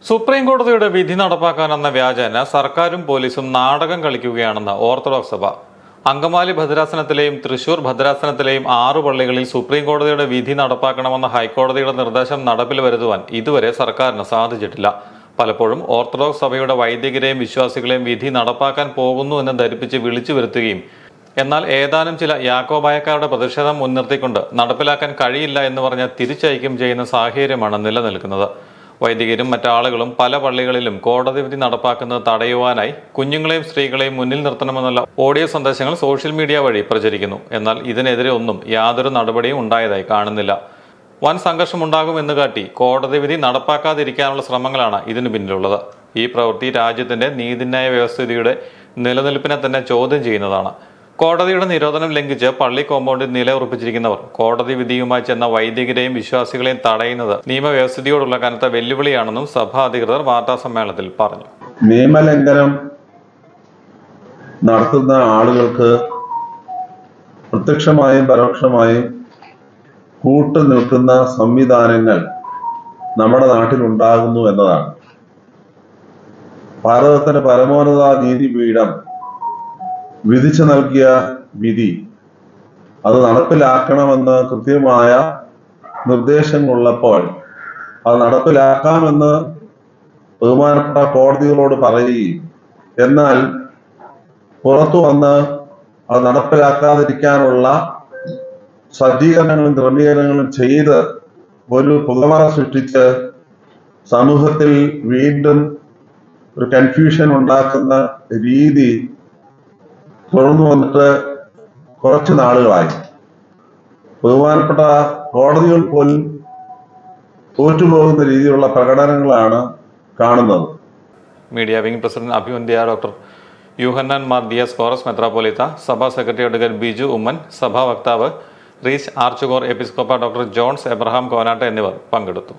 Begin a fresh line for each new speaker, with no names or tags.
Supreme കോടതിയുടെ വിധി നടപ്പാക്കാനെന്ന വ്യാജേന സർക്കാരും പോലീസും നാടകം കളിക്കുകയാണെന്ന് ഓർത്തഡോക്സ് സഭ. അങ്കമാലി ഭദ്രാസനത്തിലെയും തൃശൂർ ഭദ്രാസനത്തിലെയും 6 പള്ളികളിൽ സുപ്രീം കോടതിയുടെ വിധി നടപ്പാക്കണമെന്ന ഹൈക്കോടതിയുടെ നിർദ്ദേശം നടപ്പിൽ വരുത്തുവാൻ ഇതുവരെ സർക്കാരിന് സാധിച്ചിട്ടില്ല. പലപ്പോഴും ഓർത്തഡോക്സ് സഭയുടെ വൈദികരെയും വിശ്വാസികളെയും വിധി നടപ്പാക്കാൻ പോകുന്നു എന്ന് ധരിപ്പിച്ച് വിളിച്ചു വരുത്തുകയും എന്നാൽ ഏതാനും ചില യാക്കോബായക്കാരുടെ പ്രതിഷേധം മുൻനിർത്തിക്കൊണ്ട് നടപ്പിലാക്കാൻ കഴിയില്ല എന്ന് പറഞ്ഞ് തിരിച്ചയക്കുകയും ചെയ്യുന്ന സാഹചര്യമാണ് നിലനിൽക്കുന്നത്. വൈദികരും മറ്റാളുകളും പല പള്ളികളിലും കോടതി വിധി നടപ്പാക്കുന്നത് തടയുവാനായി കുഞ്ഞുങ്ങളെയും സ്ത്രീകളെയും മുന്നിൽ നിർത്തണമെന്നുള്ള ഓഡിയോ സന്ദേശങ്ങൾ സോഷ്യൽ മീഡിയ വഴി പ്രചരിക്കുന്നു. എന്നാൽ ഇതിനെതിരെ യാതൊരു നടപടിയും ഉണ്ടായതായി കാണുന്നില്ല. വൻ സംഘർഷമുണ്ടാകുമെന്ന് കാട്ടി കോടതി വിധി നടപ്പാക്കാതിരിക്കാനുള്ള ശ്രമങ്ങളാണ് ഇതിനു പിന്നിലുള്ളത്. ഈ പ്രവൃത്തി രാജ്യത്തിന്റെ നീതിന്യായ വ്യവസ്ഥിതിയുടെ നിലനിൽപ്പിനെ തന്നെ ചോദ്യം ചെയ്യുന്നതാണ്. കോടതിയുടെ നിരോധനം ലംഘിച്ച് പള്ളി കോമ്പൗണ്ടിൽ നിലയുറപ്പിച്ചിരിക്കുന്നവർ കോടതി വിധിയുമായി ചെന്ന വൈദികരെയും വിശ്വാസികളെയും തടയുന്നത് നിയമവ്യവസ്ഥിതിയോടുള്ള കനത്ത വെല്ലുവിളിയാണെന്നും സഭാ അധികൃതർ വാർത്താസമ്മേളനത്തിൽ പറഞ്ഞു.
നിയമലംഘനം നടത്തുന്ന ആളുകൾക്ക് പ്രത്യക്ഷമായും പരോക്ഷമായും കൂട്ടു നിൽക്കുന്ന സംവിധാനങ്ങൾ നമ്മുടെ നാട്ടിൽ ഉണ്ടാകുന്നു എന്നതാണ്. ഭാരതത്തിന്റെ പരമോന്നത നീതിപീഠം വിധിച്ചു നൽകിയ വിധി അത് നടപ്പിലാക്കണമെന്ന് കൃത്യമായ നിർദ്ദേശങ്ങളുള്ളപ്പോൾ അത് നടപ്പിലാക്കാമെന്ന് ബഹുമാനപ്പെട്ട കോടതികളോട് പറയുകയും എന്നാൽ പുറത്തു വന്ന് അത് നടപ്പിലാക്കാതിരിക്കാനുള്ള സജ്ജീകരണങ്ങളും ക്രമീകരണങ്ങളും ചെയ്ത് ഒരു പുകമറ സൃഷ്ടിച്ച് സമൂഹത്തിൽ വീണ്ടും ഒരു കൺഫ്യൂഷൻ ഉണ്ടാക്കുന്ന രീതി തുടർന്നു വന്നിട്ട് കുറച്ച് നാളുകളായി. ബഹുമാനപ്പെട്ട കോടതികൾ പോലും തോറ്റുപോകുന്ന രീതിയിലുള്ള പ്രകടനങ്ങളാണ് കാണുന്നത്.
മീഡിയ വിംഗ് പ്രസിഡന്റ് അഭിവന്ദ്യ ഡോക്ടർ യൂഹന്നാൻ മാർ ദിയാസ് കോറസ് മെത്രാപ്പൊലീത്ത, സഭാ സെക്രട്ടറി അഡ്വക്കേറ്റ് ബിജു ഉമ്മൻ, സഭാ വക്താവ് റീച്ച് ആർച്ചുകോർ എപ്പിസ്കോപ്പ ഡോക്ടർ ജോൺസ് എബ്രഹാം കോനാട്ട് എന്നിവർ പങ്കെടുത്തു.